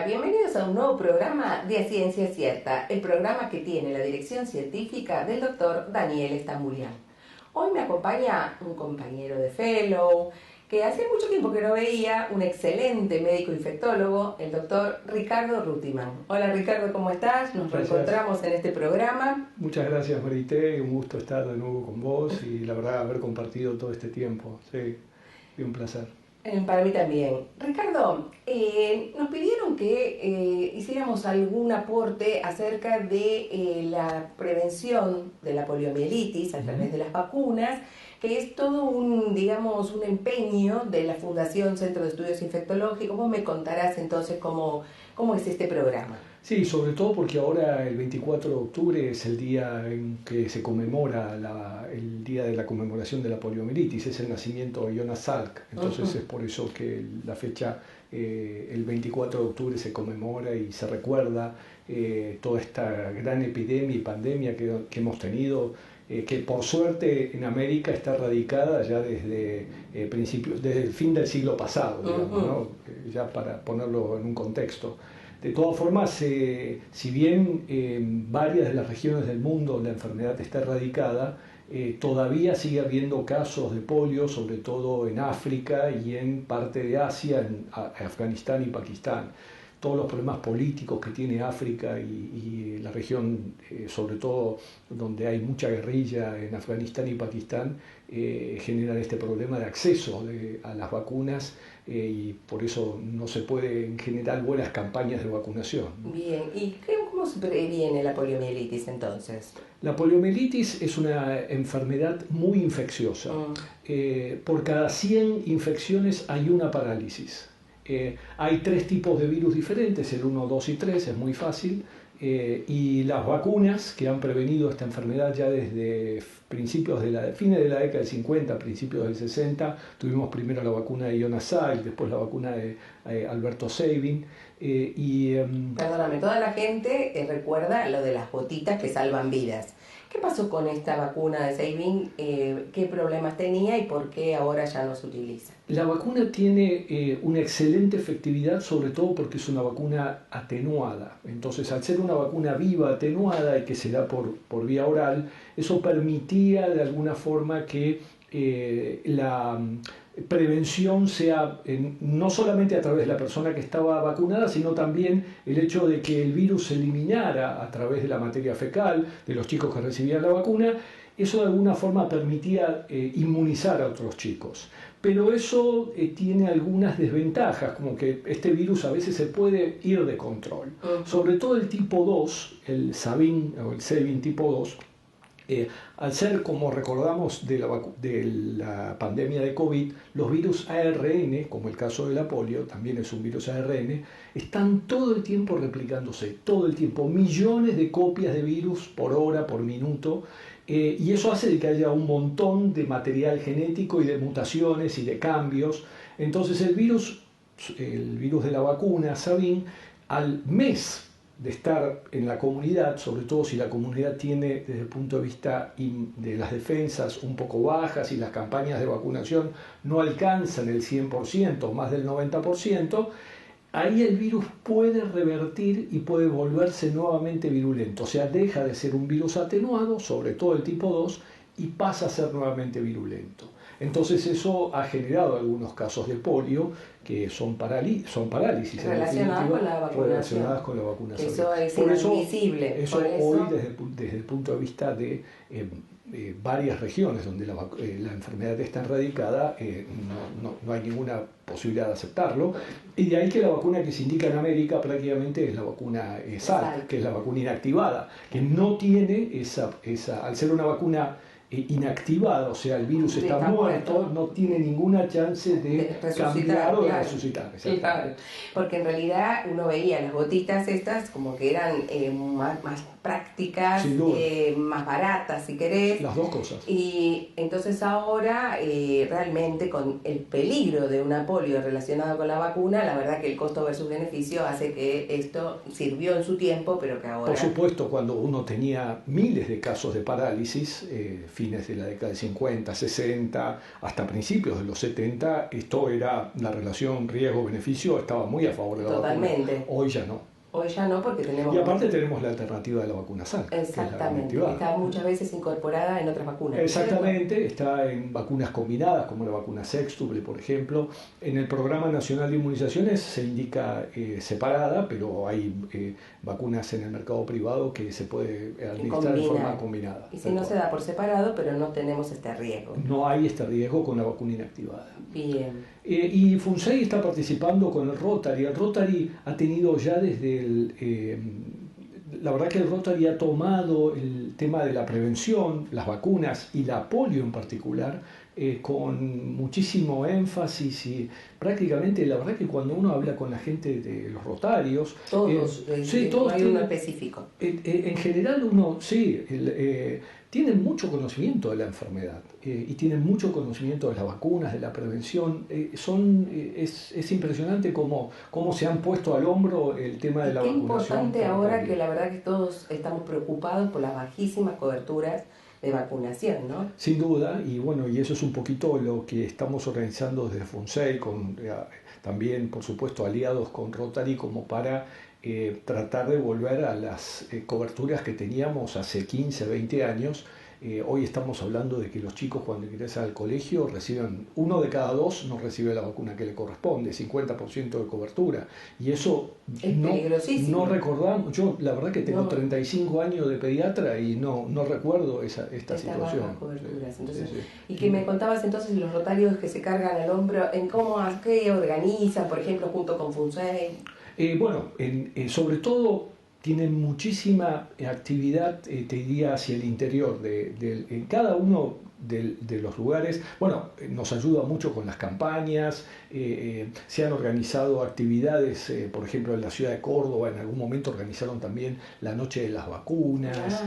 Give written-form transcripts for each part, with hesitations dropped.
Hola, bienvenidos a un nuevo programa de Ciencia Cierta, el programa que tiene la dirección científica del doctor Daniel Estamburian. Hoy me acompaña un compañero de Fellow, que hace mucho tiempo que no veía, un excelente médico infectólogo, el doctor Ricardo Rutiman. Hola Ricardo, ¿cómo estás? Nos reencontramos en este programa. Muchas gracias, Marité, un gusto estar de nuevo con vos y la verdad haber compartido todo este tiempo, sí, y un placer. Para mí también. Ricardo, nos pidieron que hiciéramos algún aporte acerca de la prevención de la poliomielitis a través de las vacunas, que es todo un, digamos, un empeño de la Fundación Centro de Estudios Infectológicos. Vos me contarás entonces cómo es este programa. Sí, sobre todo porque ahora el 24 de octubre es el día en que se conmemora el día de la conmemoración de la poliomielitis, es el nacimiento de Jonas Salk, entonces es por eso que la fecha, el 24 de octubre se conmemora y se recuerda toda esta gran epidemia y pandemia que hemos tenido, que por suerte en América está erradicada ya desde desde el fin del siglo pasado, digamos, ¿no? Ya para ponerlo en un contexto. De todas formas, si bien en varias de las regiones del mundo la enfermedad está erradicada, todavía sigue habiendo casos de polio, sobre todo en África y en parte de Asia, en Afganistán y Pakistán. Todos los problemas políticos que tiene África y la región, sobre todo donde hay mucha guerrilla en Afganistán y Pakistán, generan este problema de acceso a las vacunas y por eso no se puede en general buenas campañas de vacunación. Bien, ¿y cómo se previene la poliomielitis entonces? La poliomielitis es una enfermedad muy infecciosa. Por cada 100 infecciones hay una parálisis. Hay 3 tipos de virus diferentes, el 1, 2 y 3, es muy fácil, y las vacunas que han prevenido esta enfermedad ya desde fines de la década del 50, principios del 60, tuvimos primero la vacuna de Jonas Salk, después la vacuna de Alberto Sabin. Perdóname, toda la gente recuerda lo de las gotitas que salvan vidas. ¿Qué pasó con esta vacuna de Sabin? ¿Qué problemas tenía y por qué ahora ya no se utiliza? La vacuna tiene una excelente efectividad, sobre todo porque es una vacuna atenuada. Entonces, al ser una vacuna viva atenuada y que se da por vía oral, eso permitía de alguna forma que la prevención sea no solamente a través de la persona que estaba vacunada, sino también el hecho de que el virus se eliminara a través de la materia fecal de los chicos que recibían la vacuna. Eso de alguna forma permitía inmunizar a otros chicos. Pero eso tiene algunas desventajas, como que este virus a veces se puede ir de control. Sobre todo el tipo 2, el Sabin o el Sabin tipo 2, al ser, como recordamos de la pandemia de COVID, los virus ARN, como el caso de la polio, también es un virus ARN, están todo el tiempo replicándose, todo el tiempo, millones de copias de virus por hora, por minuto, y eso hace que haya un montón de material genético y de mutaciones y de cambios. Entonces el virus de la vacuna, Sabin, al mes de estar en la comunidad, sobre todo si la comunidad tiene desde el punto de vista de las defensas un poco bajas y las campañas de vacunación no alcanzan el 100%, más del 90%, ahí el virus puede revertir y puede volverse nuevamente virulento, o sea, deja de ser un virus atenuado, sobre todo el tipo 2, y pasa a ser nuevamente virulento. Entonces eso ha generado algunos casos de polio que son parálisis relacionadas con la vacunación. Eso es inadmisible. Eso hoy desde el punto de vista de varias regiones donde la enfermedad está erradicada, no hay ninguna posibilidad de aceptarlo, y de ahí que la vacuna que se indica en América prácticamente es la vacuna Salk, que es la vacuna inactivada, que no tiene al ser una vacuna inactivada, o sea, el virus está muerto, no tiene ninguna chance de cambiar o de resucitar. Claro, porque en realidad uno veía las gotitas estas como que eran más prácticas, más baratas, si querés. Las dos cosas. Y entonces ahora, realmente con el peligro de una polio relacionado con la vacuna, la verdad que el costo versus beneficio hace que esto sirvió en su tiempo, pero que ahora... Por supuesto, cuando uno tenía miles de casos de parálisis, fines de la década de 50, 60, hasta principios de los 70, esto era la relación riesgo-beneficio, estaba muy a favor de la Totalmente. vacuna. Hoy ya no. Hoy ya no, porque tenemos... Y aparte tenemos la alternativa de la vacuna Salk. Exactamente, que está muchas veces incorporada en otras vacunas. Exactamente, ¿cierto? Está en vacunas combinadas, como la vacuna sextuple, por ejemplo. En el Programa Nacional de Inmunizaciones se indica separada, pero hay vacunas en el mercado privado que se puede administrar de forma combinada. Y si no se da por separado, pero no tenemos este riesgo. No hay este riesgo con la vacuna inactivada. Bien. Y FUNSAI está participando con el Rotary. El Rotary ha tenido ya desde la verdad que el Rotary ha tomado el tema de la prevención, las vacunas y la polio en particular, con muchísimo énfasis y prácticamente la verdad que cuando uno habla con la gente de los rotarios... Todos, sí, todos no hay uno específico. En general uno, sí, tienen mucho conocimiento de la enfermedad y tienen mucho conocimiento de las vacunas, de la prevención. Es impresionante cómo se han puesto al hombro el tema de la vacunación. Qué importante ahora que la verdad que todos estamos preocupados por las bajísimas coberturas de vacunación, ¿no? Sin duda, y bueno, y eso es un poquito lo que estamos organizando desde FUNSAI, también por supuesto aliados con Rotary, como para tratar de volver a las coberturas que teníamos hace 15, 20 años. Hoy estamos hablando de que los chicos cuando ingresan al colegio reciben, 1 de cada 2 no recibe la vacuna que le corresponde, 50% de cobertura. Y eso es peligrosísimo. No recordamos, yo la verdad que tengo 35 años de pediatra y no recuerdo esta situación. Coberturas. Entonces, sí. Y que me contabas entonces los rotarios que se cargan al hombro, en qué organizan, por ejemplo, junto con FUNSAI. Bueno, sobre todo tienen muchísima actividad, te diría, hacia el interior en cada uno de los lugares. Bueno, nos ayuda mucho con las campañas, se han organizado actividades, por ejemplo, en la ciudad de Córdoba, en algún momento organizaron también la Noche de las Vacunas,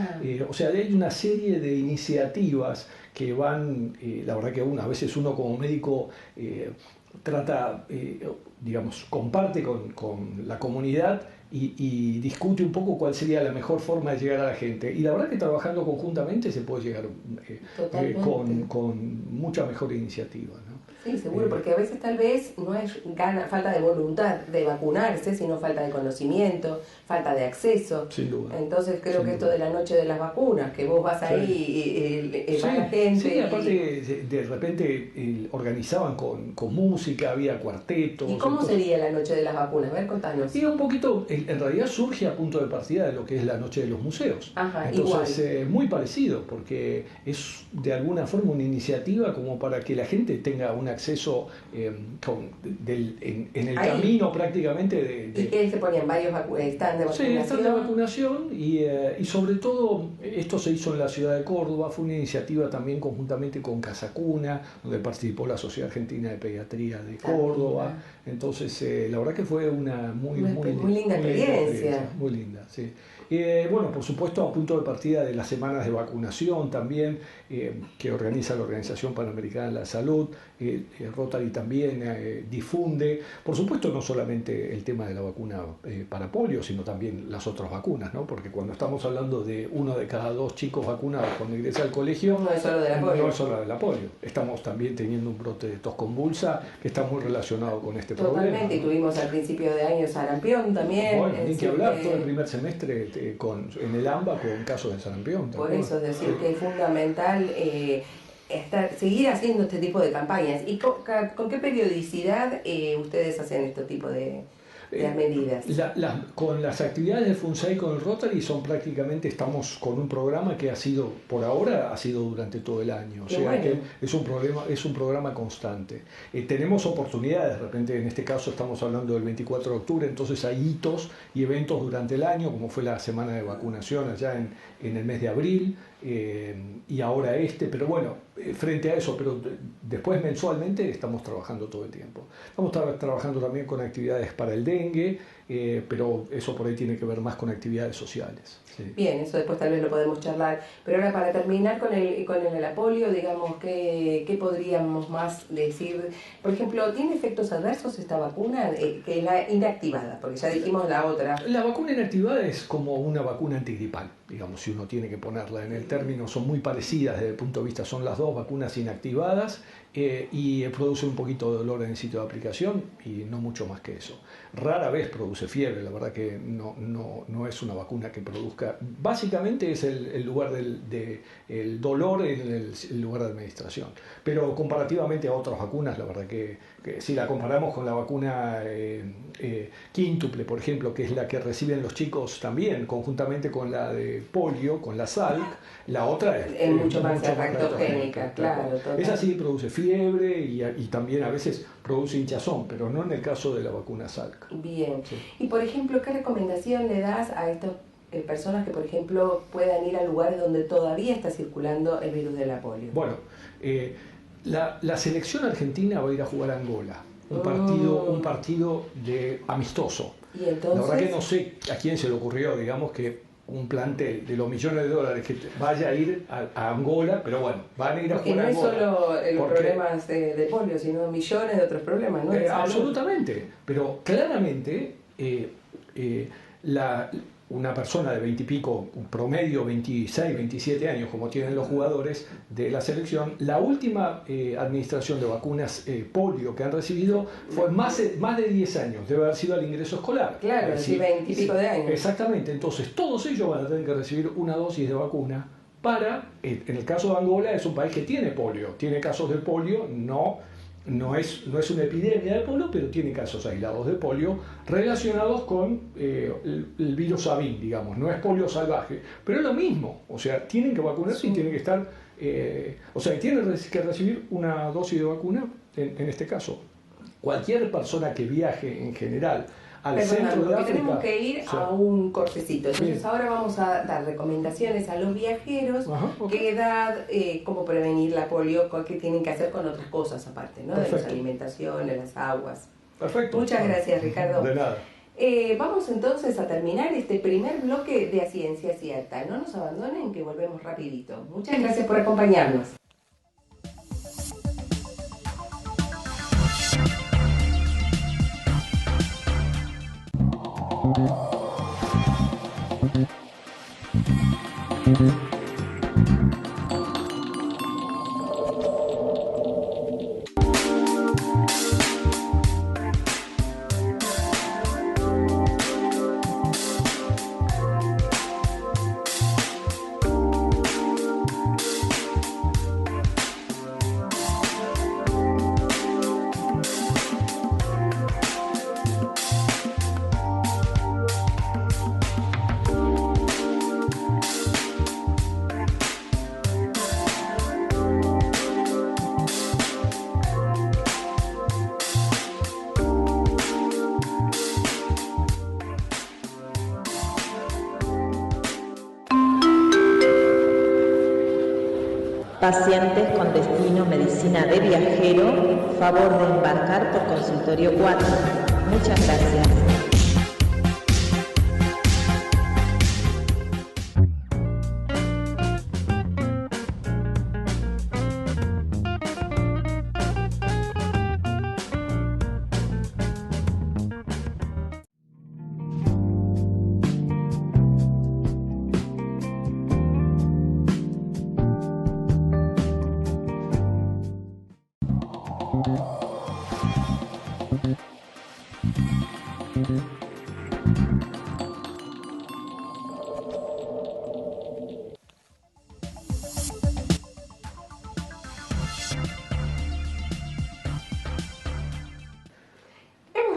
o sea, hay una serie de iniciativas que van, la verdad que a veces uno como médico trata, digamos, comparte con la comunidad y discute un poco cuál sería la mejor forma de llegar a la gente. Y la verdad que trabajando conjuntamente se puede llegar con mucha mejor iniciativa, ¿no? Sí, seguro, porque a veces tal vez no es falta de voluntad de vacunarse, sino falta de conocimiento, falta de acceso. Sin duda. Entonces creo que esto de la noche de las vacunas, que vos vas ahí y va la gente. Sí, aparte de repente organizaban con música, había cuartetos. ¿Y cómo sería la noche de las vacunas? A ver, contanos. Y un poquito, en realidad surge a punto de partida de lo que es la noche de los museos. Ajá, entonces, muy parecido, porque es de alguna forma una iniciativa como para que la gente tenga un acceso en el camino prácticamente. ¿Y qué se ponían? ¿Varios stands de vacunación? Sí, stands de vacunación y sobre todo esto se hizo en la ciudad de Córdoba, fue una iniciativa también conjuntamente con Casa Cuna, donde participó la Sociedad Argentina de Pediatría de Córdoba. Entonces, la verdad que fue una muy linda experiencia. Muy linda, sí. Bueno, por supuesto, a punto de partida de las semanas de vacunación también, que organiza la Organización Panamericana de la Salud, Rotary también difunde, por supuesto, no solamente el tema de la vacuna para polio, sino también las otras vacunas, ¿no? Porque cuando estamos hablando de 1 de cada 2 chicos vacunados cuando ingresa al colegio, no es solo de la polio. No es solo de la polio. Estamos también teniendo un brote de tos convulsa que está muy relacionado con este problema. Totalmente, y tuvimos al principio de año sarampión también. Bueno, ni que hablar, todo el primer semestre en el AMBA con casos de sarampión. Por eso es decir que es fundamental seguir haciendo este tipo de campañas. ¿Y con qué periodicidad ustedes hacen este tipo de medidas? Con las actividades de FUNSAI con el Rotary estamos con un programa que por ahora ha sido durante todo el año. O sea que es un programa constante. Tenemos oportunidades, de repente en este caso estamos hablando del 24 de octubre, entonces hay hitos y eventos durante el año, como fue la semana de vacunación allá en el mes de abril, y ahora pero bueno, frente a eso, pero después mensualmente estamos trabajando todo el tiempo. Estamos trabajando también con actividades para el dengue, pero eso por ahí tiene que ver más con actividades sociales. Sí. Bien, eso después tal vez lo podemos charlar. Pero ahora para terminar con la polio, digamos, ¿qué podríamos más decir? Por ejemplo, ¿tiene efectos adversos esta vacuna? Que es la inactivada, porque ya dijimos la otra. La vacuna inactivada es como una vacuna antigripal. digamos, si uno tiene que ponerla en el término, son muy parecidas desde el punto de vista, son las dos vacunas inactivadas y produce un poquito de dolor en el sitio de aplicación y no mucho más que eso. Rara vez produce fiebre, la verdad que no es una vacuna que produzca, básicamente es el lugar el dolor en el lugar de administración, pero comparativamente a otras vacunas, la verdad que si la comparamos con la vacuna quíntuple, por ejemplo, que es la que reciben los chicos también, conjuntamente con la de polio, con la Salk, la otra es mucho más teraptogénica, claro. Esa sí produce fiebre y también a veces produce hinchazón, pero no en el caso de la vacuna Salk. Bien. Sí. Y por ejemplo, ¿qué recomendación le das a estas personas que, por ejemplo, puedan ir a lugares donde todavía está circulando el virus de la polio? Bueno, la selección argentina va a ir a jugar a Angola, un partido amistoso. ¿Y entonces? La verdad que no sé a quién se le ocurrió, digamos, que un plantel de los millones de dólares que vaya a ir a Angola, pero bueno, van a ir a jugar a Angola. Y no es solo los problemas de polio, sino millones de otros problemas, ¿no? Absolutamente, pero claramente una persona de 20 y pico, un promedio 26, 27 años, como tienen los jugadores de la selección, la última administración de vacunas polio que han recibido fue más de 10 años, debe haber sido al ingreso escolar. Claro, sí, 20 y pico de años. Exactamente, entonces todos ellos van a tener que recibir una dosis de vacuna en el caso de Angola es un país que tiene polio, tiene casos de polio, no es una epidemia de polio, pero tiene casos aislados de polio relacionados con el virus Sabin, digamos. No es polio salvaje, pero es lo mismo. O sea, tienen que vacunarse y tienen que estar... tienen que recibir una dosis de vacuna en este caso. Cualquier persona que viaje en general al centro de África... tenemos que ir a un cortecito. Entonces ahora vamos a dar recomendaciones a los viajeros, qué edad, cómo prevenir la polio, qué tienen que hacer con otras cosas aparte, ¿no? De las alimentaciones, las aguas. Perfecto. Muchas gracias, Ricardo. De nada. Vamos entonces a terminar este primer bloque de A Ciencia Cierta. No nos abandonen, que volvemos rapidito. Muchas gracias por acompañarnos. Pacientes con destino medicina de viajero, favor de embarcar por consultorio 4. Muchas gracias.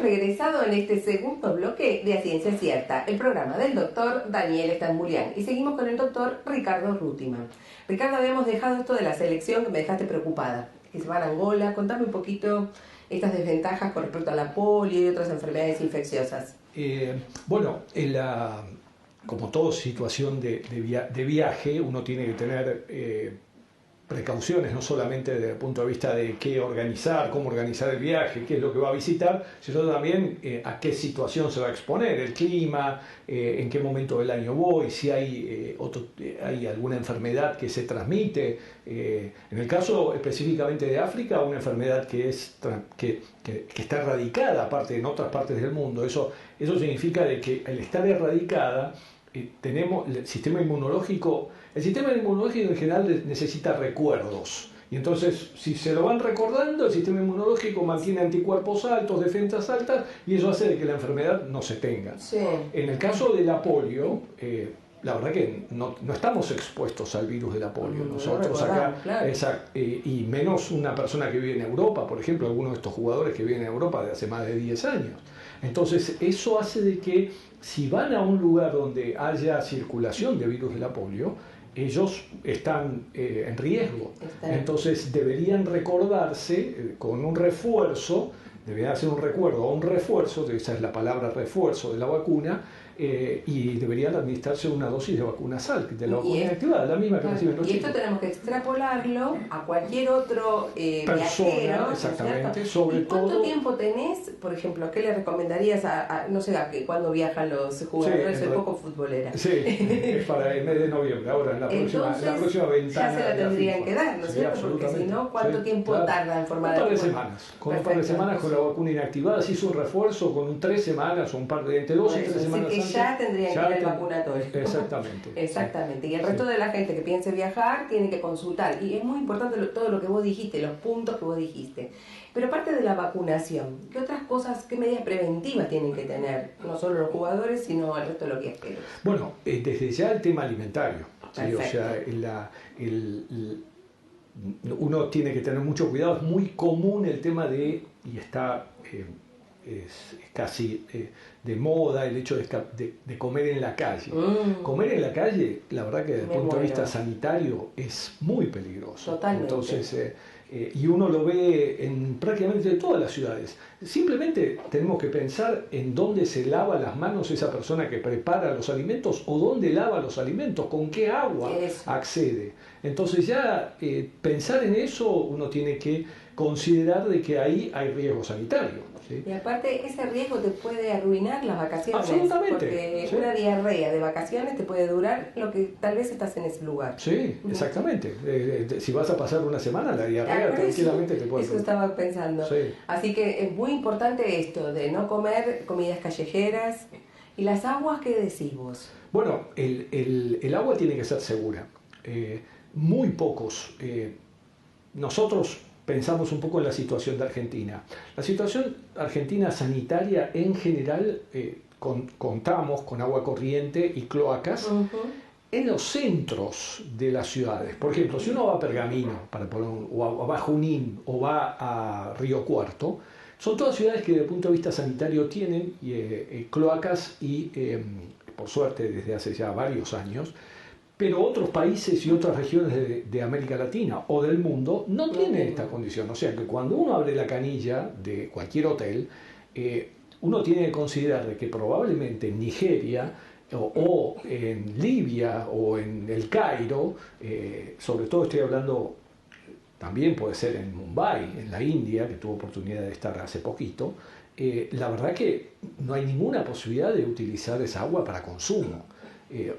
Regresado en este segundo bloque de A Ciencia Cierta, el programa del doctor Daniel Stambulian, y seguimos con el doctor Ricardo Rutiman. Ricardo, habíamos dejado esto de la selección que me dejaste preocupada, que se van a Angola. Contame un poquito estas desventajas con respecto a la polio y otras enfermedades infecciosas. Como toda situación de viaje, uno tiene que tener precauciones, no solamente desde el punto de vista de cómo organizar el viaje, qué es lo que va a visitar, sino también a qué situación se va a exponer, el clima, en qué momento del año voy, si hay alguna enfermedad que se transmite. En el caso específicamente de África, una enfermedad que está erradicada, aparte en otras partes del mundo. Eso significa de que al estar erradicada, tenemos el sistema inmunológico en general necesita recuerdos. Y entonces, si se lo van recordando, el sistema inmunológico mantiene anticuerpos altos, defensas altas, y eso hace de que la enfermedad no se tenga. Sí. En el caso de la polio, la verdad que no estamos expuestos al virus de la polio. Nosotros acá, claro. Y menos una persona que vive en Europa, por ejemplo, algunos de estos jugadores que viven en Europa de hace más de 10 años. Entonces, eso hace de que si van a un lugar donde haya circulación de virus de la polio, ellos están en riesgo. Entonces deberían recordarse con un refuerzo, deberían hacer un recuerdo o un refuerzo, esa es la palabra refuerzo de la vacuna, y deberían administrarse una dosis de vacuna Salk, de la vacuna inactivada, la misma que reciben los chicos. Y esto tenemos que extrapolarlo a cualquier otro persona, viajero, exactamente, sobre ¿Y cuánto todo tiempo tenés, por ejemplo, qué le recomendarías no sé, cuando viajan los jugadores? Soy poco futbolera. Sí, es para el mes de noviembre, ahora en la próxima ventana. Ya se la tendrían que dar, ¿no es cierto? Porque si no, ¿cuánto tiempo tarda en formar un par de semanas? Con un par de semanas con la vacuna inactivada, se hizo un refuerzo con 3 semanas o un par de entre 2 y 3 semanas antes. Ya tendrían que ir al vacunatorio. Exactamente. Exactamente. Y el resto de la gente que piense viajar tiene que consultar. Y es muy importante todo lo que vos dijiste, los puntos que vos dijiste. Pero aparte de la vacunación, ¿qué otras cosas, qué medidas preventivas tienen que tener? No solo los jugadores, sino el resto de los viajeros. Bueno, desde ya el tema alimentario. ¿Sí? O sea, uno tiene que tener mucho cuidado. Es muy común el tema de, y está... es casi de moda el hecho de comer en la calle. Comer en la calle, la verdad que desde el punto de vista sanitario es muy peligroso. Totalmente. Entonces, y uno lo ve en prácticamente todas las ciudades. Simplemente tenemos que pensar en dónde se lava las manos esa persona que prepara los alimentos o dónde lava los alimentos, con qué agua accede. Entonces ya pensar en eso uno tiene que considerar de que ahí hay riesgo sanitario. ¿Sí? Y aparte ese riesgo te puede arruinar las vacaciones. Absolutamente. Porque una diarrea de vacaciones te puede durar lo que tal vez estás en ese lugar. Sí, exactamente. Si vas a pasar una semana, la diarrea tranquilamente te puede... Eso estaba pensando. Sí. Así que es muy importante esto de no comer comidas callejeras. ¿Y las aguas qué decís vos? Bueno, el agua tiene que ser segura. Muy pocos. Nosotros pensamos un poco en la situación de Argentina. La situación argentina sanitaria en general, contamos con agua corriente y cloacas en los centros de las ciudades. Por ejemplo, si uno va a Pergamino, o va a Junín o va a Río Cuarto, son todas ciudades que desde el punto de vista sanitario tienen cloacas y, por suerte, desde hace ya varios años, pero otros países y otras regiones de América Latina o del mundo no tienen esta condición. O sea que cuando uno abre la canilla de cualquier hotel, uno tiene que considerar de que probablemente en Nigeria o en Libia o en el Cairo, sobre todo estoy hablando, también puede ser en Mumbai, en la India, que tuve oportunidad de estar hace poquito, la verdad que no hay ninguna posibilidad de utilizar esa agua para consumo.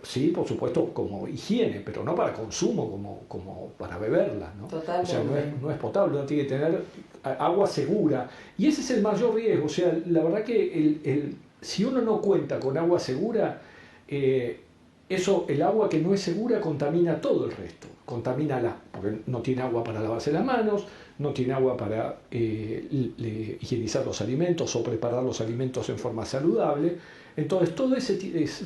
Sí, por supuesto, como higiene, pero no para consumo, como para beberla, ¿no? Totalmente. O sea, no es potable, uno tiene que tener agua segura. Y ese es el mayor riesgo. O sea, la verdad que si uno no cuenta con agua segura, el agua que no es segura contamina todo el resto. Contamina porque no tiene agua para lavarse las manos, no tiene agua para higienizar los alimentos o preparar los alimentos en forma saludable. Entonces, todo ese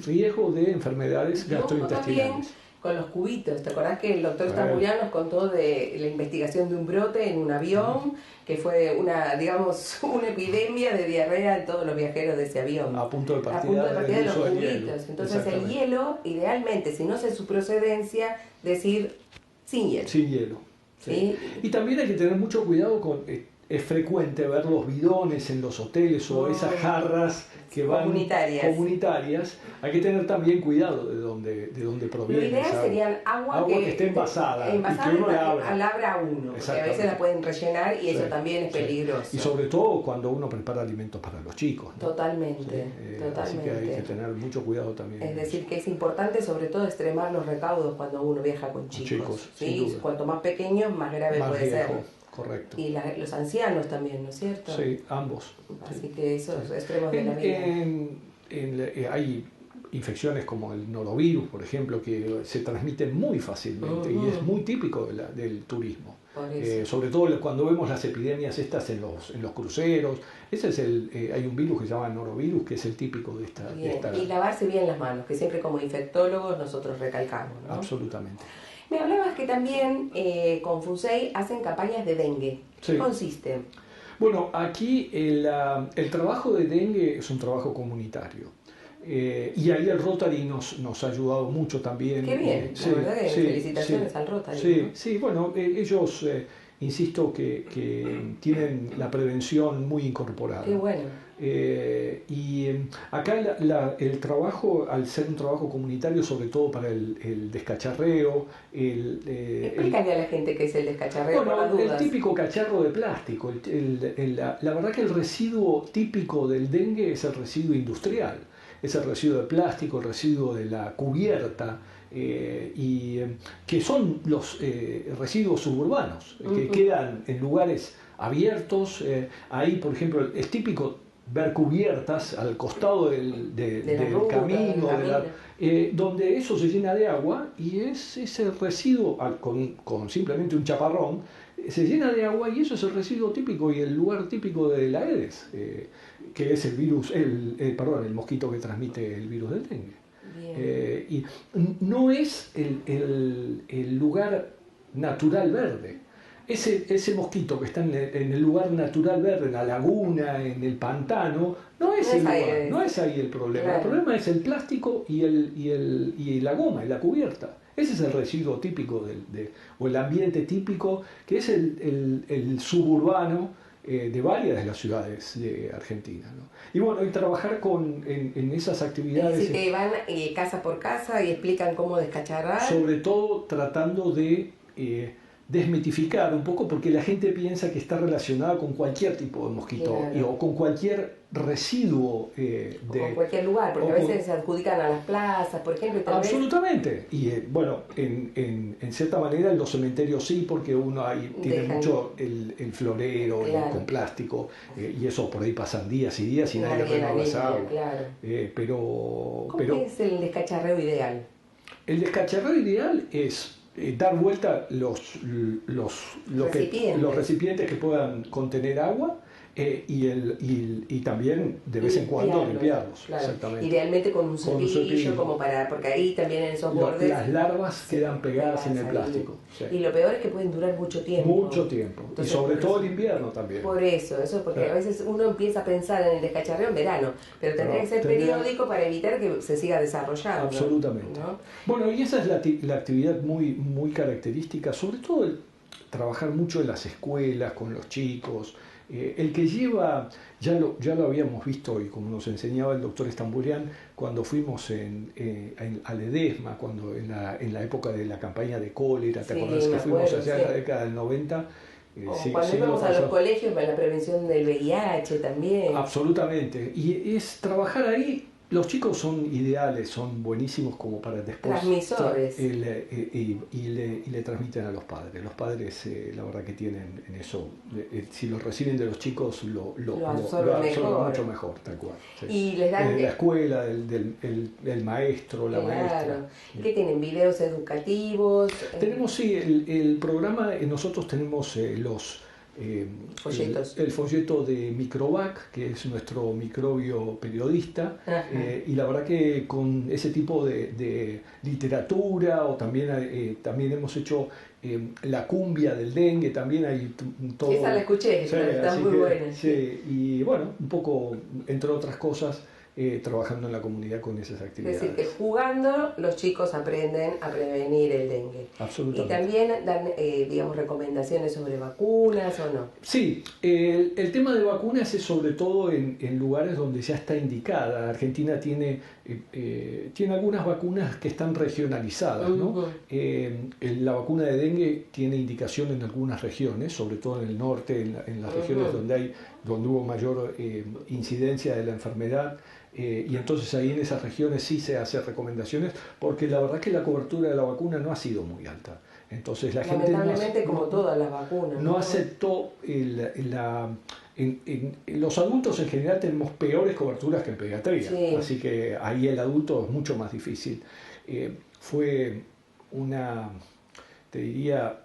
riesgo de enfermedades gastrointestinales. Con los cubitos, ¿te acordás que el doctor Stambulian nos contó de la investigación de un brote en un avión, que fue una epidemia de diarrea en todos los viajeros de ese avión? A punto de partida de los cubitos. Entonces el hielo, idealmente, si no sé su procedencia, decir sin hielo. Sin hielo. Sí. Y también hay que tener mucho cuidado con... Es frecuente ver los bidones en los hoteles o esas jarras que van comunitarias. Hay que tener también cuidado de dónde proviene. Lo ideal serían agua que esté envasada y que uno la abra uno, porque a veces la pueden rellenar y eso también es peligroso. Y sobre todo cuando uno prepara alimentos para los chicos, ¿no? Totalmente. Así que hay que tener mucho cuidado también. Es decir, que es importante sobre todo extremar los recaudos cuando uno viaja con chicos. ¿Sí? Cuanto más pequeños, más grave puede ser. Correcto. Y los ancianos también, ¿no es cierto? Sí, ambos. Así que esos extremos de la vida. infecciones como el norovirus, por ejemplo, que se transmiten muy fácilmente y es muy típico del turismo. Sobre todo cuando vemos las epidemias estas en los cruceros. Ese es hay un virus que se llama norovirus, que es el típico de esta... Y lavarse bien las manos, que siempre como infectólogos nosotros recalcamos, ¿no? Absolutamente. Me hablabas que también con FUNSEI hacen campañas de dengue. ¿Qué Sí. consiste? Bueno, aquí el trabajo de dengue es un trabajo comunitario. Y ahí el Rotary nos ha ayudado mucho también. Qué bien, la verdad que felicitaciones al Rotary. Sí, ¿no? sí, bueno, ellos, insisto, que tienen la prevención muy incorporada. Qué bueno. Acá el trabajo, al ser un trabajo comunitario, sobre todo para el descacharreo, Explícale a la gente qué es el descacharreo, por las bueno, el dudas. típico cacharro de plástico. La verdad que el residuo típico del dengue es el residuo industrial. Es el residuo de plástico, el residuo de la cubierta, que son los residuos suburbanos, que quedan en lugares abiertos. Ahí, por ejemplo, es típico ver cubiertas al costado del camino, donde eso se llena de agua y es ese residuo, con simplemente un chaparrón, se llena de agua y eso es el residuo típico y el lugar típico de la Aedes, que es el virus, el mosquito que transmite el virus del dengue. Y no es el lugar natural verde. Ese mosquito que está en el lugar natural verde, en la laguna, en el pantano, no es ahí el problema. Claro. El problema es el plástico y la goma, y la cubierta. Ese es el residuo típico o el ambiente típico, que es el suburbano de varias de las ciudades de Argentina, ¿no? Y bueno, y trabajar en esas actividades... Es decir, que van casa por casa y explican cómo descacharrar. Sobre todo tratando de desmitificar un poco, porque la gente piensa que está relacionada con cualquier tipo de mosquito, claro, o con cualquier residuo con cualquier lugar, porque a veces se adjudican a las plazas, por ejemplo. Absolutamente. Y bueno, en cierta manera en los cementerios sí, porque uno ahí tiene mucho el florero, claro, con plástico, y eso por ahí pasan días y días y nadie renueva esa agua. Claro. ¿Cómo es el descacharreo ideal? El descacharreo ideal es dar vuelta los recipientes que puedan contener agua, y también de vez en cuando limpiarlos. Claro. Exactamente. Idealmente con un cepillo, como porque ahí también en esos bordes las larvas quedan pegadas en el plástico. Sí. Y lo peor es que pueden durar mucho tiempo. Mucho tiempo. Entonces, y sobre todo el invierno también. Por eso porque a veces uno empieza a pensar en el descacharreo en verano, pero tendría que ser periódico para evitar que se siga desarrollando. Absolutamente. ¿No? Bueno, y esa es la actividad muy, muy característica, sobre todo el trabajar mucho en las escuelas, con los chicos. El que lleva, ya lo habíamos visto y como nos enseñaba el doctor Estambulián cuando fuimos a Ledesma, cuando en la época de la campaña de cólera, ¿te acordás que fuimos allá en la década del 90? Cuando íbamos a los colegios para la prevención del VIH también. Absolutamente, y es trabajar ahí. Los chicos son ideales, son buenísimos como para después... Transmisores. Y le transmiten a los padres. Los padres, la verdad que tienen en eso, si lo reciben de los chicos, lo absorben mucho mejor, tal cual. Sí. Y les dan... la escuela, el maestro, la maestra. ¿Qué tienen? ¿Videos educativos? Tenemos, sí, el programa, nosotros tenemos folletos. El folleto de Microvac, que es nuestro microbio periodista, y la verdad que con ese tipo de literatura, o también hemos hecho la cumbia del dengue, también hay todo... Esa la escuché, está muy buena. Sí, y bueno, un poco, entre otras cosas, trabajando en la comunidad con esas actividades. Es decir, que jugando los chicos aprenden a prevenir el dengue. Absolutamente. Y también dan, digamos, recomendaciones sobre vacunas o no. Sí, el tema de vacunas es sobre todo en lugares donde ya está indicada. Argentina tiene algunas vacunas que están regionalizadas, ¿no? La vacuna de dengue tiene indicación en algunas regiones, sobre todo en el norte, en las regiones donde hubo mayor incidencia de la enfermedad. Y entonces ahí en esas regiones sí se hacen recomendaciones, porque la verdad que la cobertura de la vacuna no ha sido muy alta. Entonces la gente lamentablemente, como todas las vacunas, no aceptó en los adultos en general tenemos peores coberturas que en pediatría, sí. Así que ahí el adulto es mucho más difícil. Fue te diría,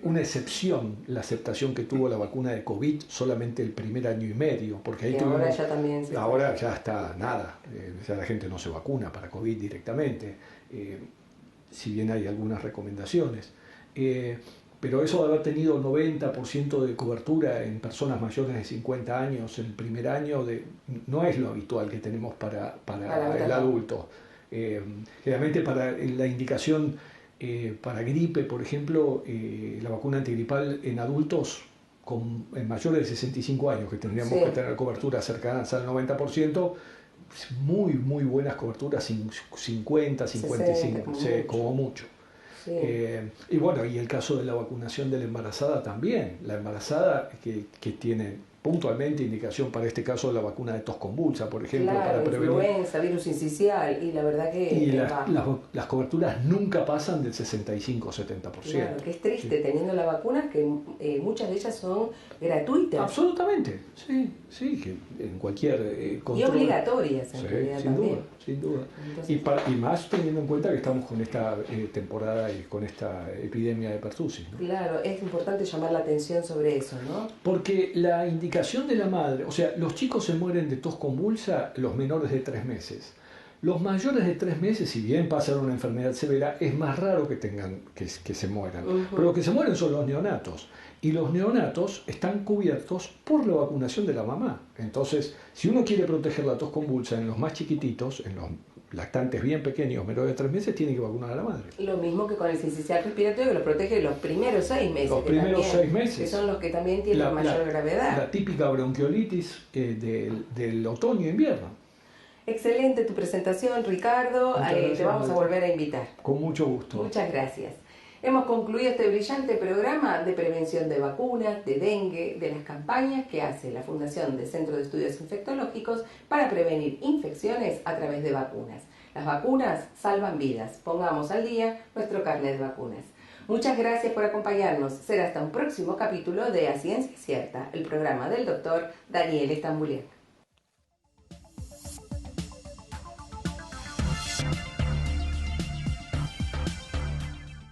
una excepción la aceptación que tuvo la vacuna de COVID solamente el primer año y medio, porque ahí ahora ya también ahora ya está nada, ya la gente no se vacuna para COVID directamente, si bien hay algunas recomendaciones. Pero eso de haber tenido 90% de cobertura en personas mayores de 50 años en el primer año no es lo habitual que tenemos para el adulto. Generalmente para la indicación para gripe, por ejemplo, la vacuna antigripal en adultos en mayores de 65 años, que tendríamos que tener cobertura cercanas al 90%, muy buenas coberturas, 50, 55, como mucho. Sí. Y bueno, y el caso de la vacunación de la embarazada también. La embarazada que tiene puntualmente indicación para este caso de la vacuna de tos convulsa, por ejemplo, claro, para prevenir influenza, virus sincicial, y la verdad que las coberturas nunca pasan del 65-70%. Claro, que es triste, teniendo la vacuna, que muchas de ellas son gratuitas. Absolutamente, sí, que en cualquier control. Y obligatorias, en realidad, sin también. Duda, sin duda. Entonces, y más teniendo en cuenta que estamos con esta temporada y con esta epidemia de pertussis, ¿no? Claro, es importante llamar la atención sobre eso, ¿no? Porque la indicación de la madre, o sea, los chicos se mueren de tos convulsa, los menores de 3 meses. Los mayores de 3 meses, si bien pasan una enfermedad severa, es más raro que se mueran. Pero los que se mueren son los neonatos. Y los neonatos están cubiertos por la vacunación de la mamá. Entonces, si uno quiere proteger la tos convulsa en los más chiquititos, en los lactantes bien pequeños, menores de 3 meses, tiene que vacunar a la madre. Lo mismo que con el sincicial respiratorio, que los protege los primeros 6 meses. Los primeros 6 meses. Que son los que también tienen mayor gravedad. La típica bronquiolitis del otoño e invierno. Excelente tu presentación, Ricardo. Te vamos a volver a invitar. Con mucho gusto. Muchas gracias. Hemos concluido este brillante programa de prevención de vacunas, de dengue, de las campañas que hace la Fundación de Centro de Estudios Infectológicos para prevenir infecciones a través de vacunas. Las vacunas salvan vidas. Pongamos al día nuestro carnet de vacunas. Muchas gracias por acompañarnos. Será hasta un próximo capítulo de A Ciencia Cierta, el programa del doctor Daniel Stambuliak.